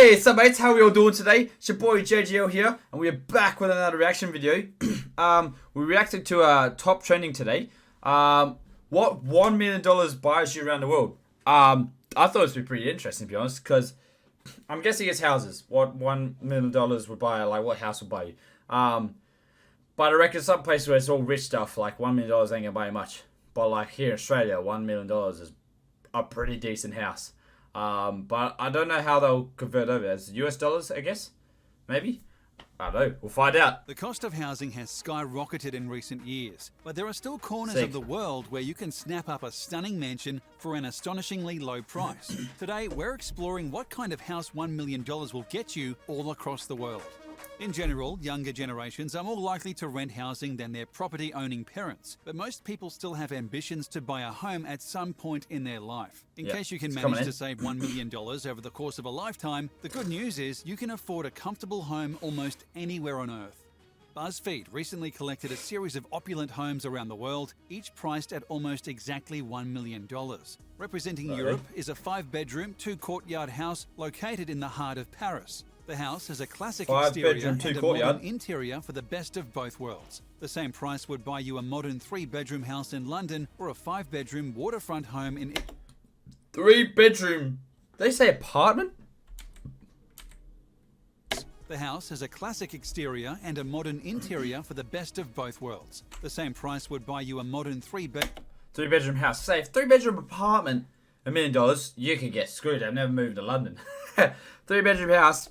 Hey, what's up mates, how are we all doing today? It's your boy JGL here, and we're back with another reaction video. We reacted to top trending today. What $1 million buys you around the world? I thought it would be pretty interesting to be honest, because I'm guessing it's houses. What $1 million would buy, like what house would buy you? But I reckon some places where it's all rich stuff, like $1 million ain't gonna buy you much. But like here in Australia, $1 million is a pretty decent house. But I don't know how they'll convert over as US dollars, I guess. Maybe? I don't know. We'll find out. The cost of housing has skyrocketed in recent years, but there are still corners of the world where you can snap up a stunning mansion for an astonishingly low price. Today, we're exploring what kind of house $1 million will get you all across the world. In general, younger generations are more likely to rent housing than their property-owning parents, but most people still have ambitions to buy a home at some point in their life. In case you can manage to save $1 million over the course of a lifetime, the good news is you can afford a comfortable home almost anywhere on Earth. BuzzFeed recently collected a series of opulent homes around the world, each priced at almost exactly $1 million. Representing Europe is a 5-bedroom, 2-courtyard house located in the heart of Paris. The house has a classic exterior and a modern interior for the best of both worlds. The same price would buy you a modern 3-bedroom house in London or a 5-bedroom waterfront home in... 3-bedroom? They say apartment? The house has a classic exterior and a modern interior for the best of both worlds. The same price would buy you a modern 3-bedroom house. Say, if 3-bedroom apartment, $1 million, you could get screwed. I've never moved to London. 3-bedroom house.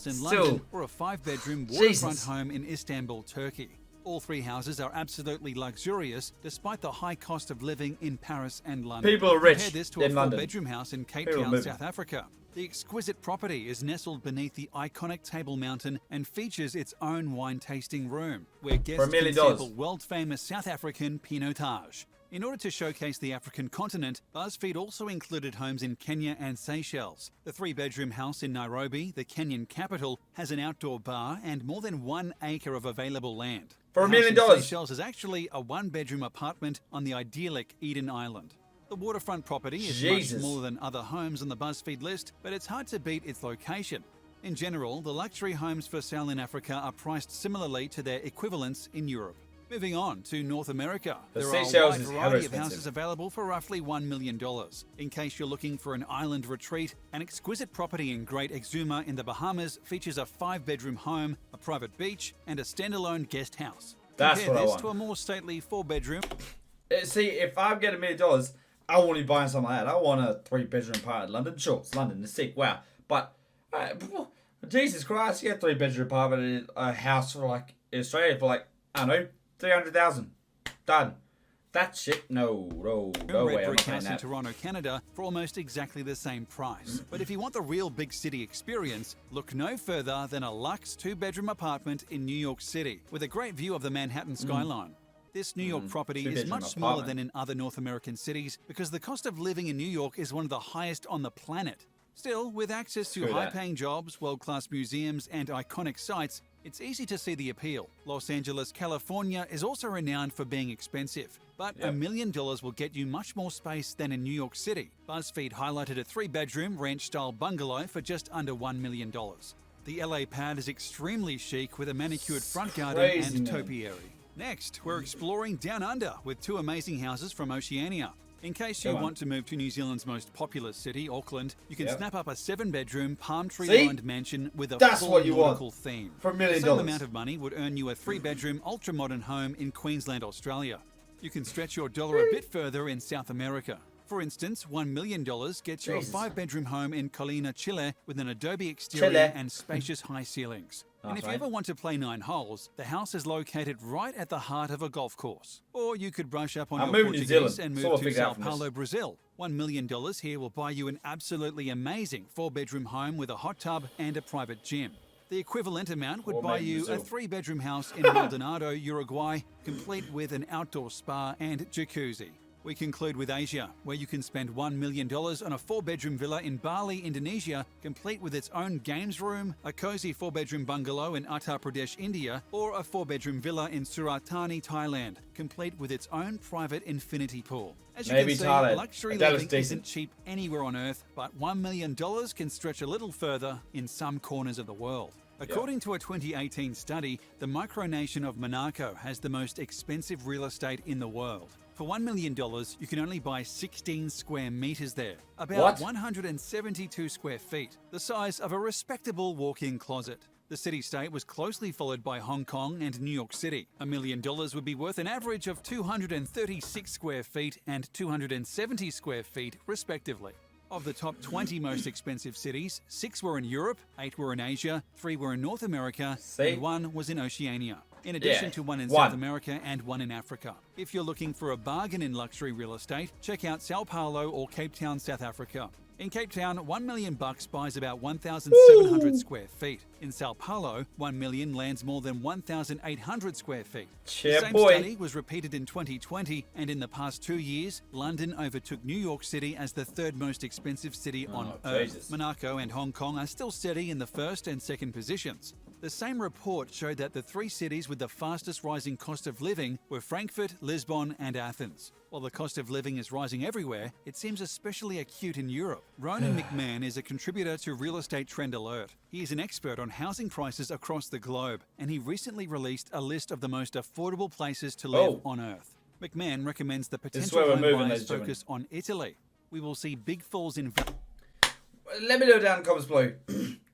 In London or a 5-bedroom waterfront home in Istanbul, Turkey. All 3 houses are absolutely luxurious, despite the high cost of living in Paris and London. People are rich. Compare this to a 4-bedroom house in Cape Town, South Africa. The exquisite property is nestled beneath the iconic Table Mountain and features its own wine tasting room, where guests can sample world-famous South African Pinotage. In order to showcase the African continent, BuzzFeed also included homes in Kenya and Seychelles. The 3-bedroom house in Nairobi, the Kenyan capital, has an outdoor bar and more than 1 acre of available land. For $1 million. Seychelles is actually a 1-bedroom apartment on the idyllic Eden Island. The waterfront property is much smaller than other homes on the BuzzFeed list, but it's hard to beat its location. In general, the luxury homes for sale in Africa are priced similarly to their equivalents in Europe. Moving on to North America, there are a wide variety of houses available for roughly $1 million. In case you're looking for an island retreat, an exquisite property in Great Exuma in the Bahamas features a 5-bedroom home, a private beach, and a standalone guest house. That's what I want. To a more stately 4-bedroom. See, if I'm getting $1 million, I won't be buying something like that. I want a 3-bedroom apartment in London. Sure, it's London, it's sick, wow. But, Jesus Christ, you get a 3-bedroom apartment in a house for like, in Australia for like, I don't know, 300,000. Done. That shit, no way. I'm House in Toronto, Canada, for almost exactly the same price. But if you want the real big city experience, look no further than a luxe 2-bedroom apartment in New York City, with a great view of the Manhattan skyline. This New York property is much smaller than in other North American cities because the cost of living in New York is one of the highest on the planet. Still, with access to high-paying jobs, world-class museums, and iconic sites, it's easy to see the appeal. Los Angeles, California is also renowned for being expensive, but $1 million will get you much more space than in New York City. BuzzFeed highlighted a 3-bedroom ranch-style bungalow for just under $1 million. The LA pad is extremely chic with a manicured front garden and topiary. Next, we're exploring Down Under with 2 amazing houses from Oceania. In case you want to move to New Zealand's most populous city, Auckland, you can snap up a 7-bedroom, palm tree-lined mansion with a full nautical theme. For $1 million. The same amount of money would earn you a 3-bedroom, ultra-modern home in Queensland, Australia. You can stretch your dollar a bit further in South America. For instance, $1 million gets you a 5-bedroom home in Colina, Chile, with an adobe exterior and spacious high ceilings. And if you ever want to play 9 holes, the house is located right at the heart of a golf course. Or you could brush up on your Portuguese and move to Sao Paulo, Brazil. $1 million here will buy you an absolutely amazing 4-bedroom home with a hot tub and a private gym. The equivalent amount would buy you a 3-bedroom house in Maldonado, Uruguay, complete with an outdoor spa and jacuzzi. We conclude with Asia, where you can spend $1 million on a 4-bedroom villa in Bali, Indonesia, complete with its own games room, a cozy 4-bedroom bungalow in Uttar Pradesh, India, or a 4-bedroom villa in Surat Thani, Thailand, complete with its own private infinity pool. As you Maybe can see, Thailand. luxury That looks living decent. isn't cheap anywhere on Earth, but $1 million can stretch a little further in some corners of the world. According to a 2018 study, the micronation of Monaco has the most expensive real estate in the world. For $1 million, you can only buy 16 square meters there, about What? 172 square feet, the size of a respectable walk-in closet. The city-state was closely followed by Hong Kong and New York City. $1 million would be worth an average of 236 square feet and 270 square feet, respectively. Of the top 20 most expensive cities, 6 were in Europe, 8 were in Asia, 3 were in North America, and 1 was in Oceania, in addition to 1 in South America and 1 in Africa. If you're looking for a bargain in luxury real estate, check out Sao Paulo or Cape Town, South Africa. In Cape Town, $1 million buys about 1,700 square feet. In Sao Paulo, $1 million lands more than 1,800 square feet. The same study was repeated in 2020, and in the past 2 years, London overtook New York City as the 3rd most expensive city on Earth. Monaco and Hong Kong are still steady in the 1st and 2nd positions. The same report showed that the 3 cities with the fastest rising cost of living were Frankfurt, Lisbon, and Athens. While the cost of living is rising everywhere, it seems especially acute in Europe. Ronan McMahon is a contributor to Real Estate Trend Alert. He is an expert on housing prices across the globe, and he recently released a list of the most affordable places to live on Earth. McMahon recommends the potential home buyers focus on Italy. We will see big falls in value. Let me know down in the comments below.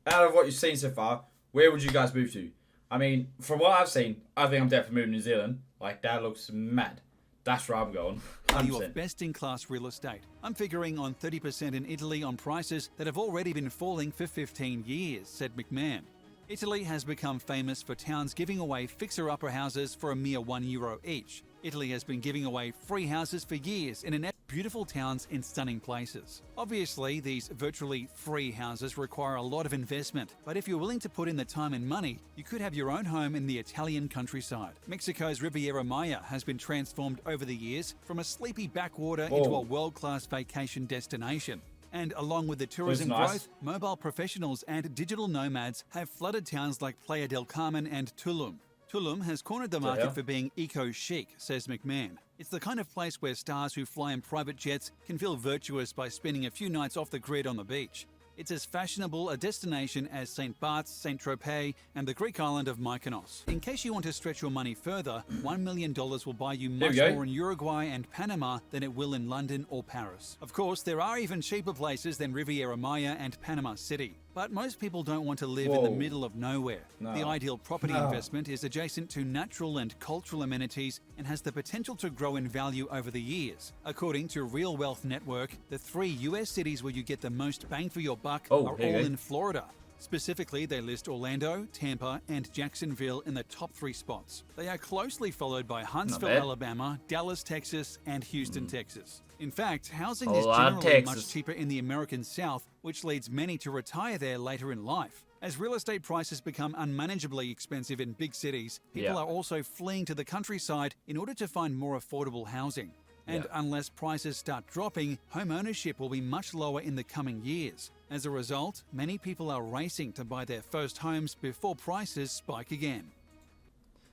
Out of what you've seen so far, where would you guys move to? I mean, from what I've seen, I think I'm definitely moving to New Zealand. Like, that looks mad. That's where I'm going. 100%. Of best-in-class real estate. I'm figuring on 30% in Italy on prices that have already been falling for 15 years, said McMahon. Italy has become famous for towns giving away fixer-upper houses for a mere €1 each. Italy has been giving away free houses for years in beautiful towns in stunning places. Obviously, these virtually free houses require a lot of investment, but if you're willing to put in the time and money, you could have your own home in the Italian countryside. Mexico's Riviera Maya has been transformed over the years from a sleepy backwater into a world-class vacation destination. And along with the tourism growth, mobile professionals and digital nomads have flooded towns like Playa del Carmen and Tulum. Tulum has cornered the market for being eco-chic, says McMahon. It's the kind of place where stars who fly in private jets can feel virtuous by spending a few nights off the grid on the beach. It's as fashionable a destination as St. Bart's, St. Tropez, and the Greek island of Mykonos. In case you want to stretch your money further, $1 million will buy you much more in Uruguay and Panama than it will in London or Paris. Of course, there are even cheaper places than Riviera Maya and Panama City. But most people don't want to live in the middle of nowhere. The ideal property investment is adjacent to natural and cultural amenities and has the potential to grow in value over the years. According to Real Wealth Network, the 3 US cities where you get the most bang for your buck are all in Florida. Specifically, they list Orlando, Tampa, and Jacksonville in the top 3 spots. They are closely followed by Huntsville, Alabama, Dallas, Texas, and Houston, Texas. In fact, housing is generally much cheaper in the American South, which leads many to retire there later in life. As real estate prices become unmanageably expensive in big cities, people are also fleeing to the countryside in order to find more affordable housing. And unless prices start dropping, home ownership will be much lower in the coming years. As a result, many people are racing to buy their first homes before prices spike again.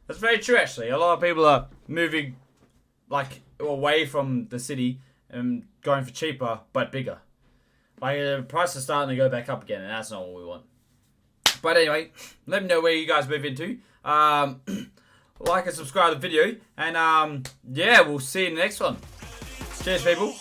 That's very true, actually. A lot of people are moving like away from the city and going for cheaper but bigger. Like, the prices are starting to go back up again, and that's not what we want. But anyway, let me know where you guys move into. Like and subscribe to the video, and yeah, we'll see you in the next one. Cheers, people.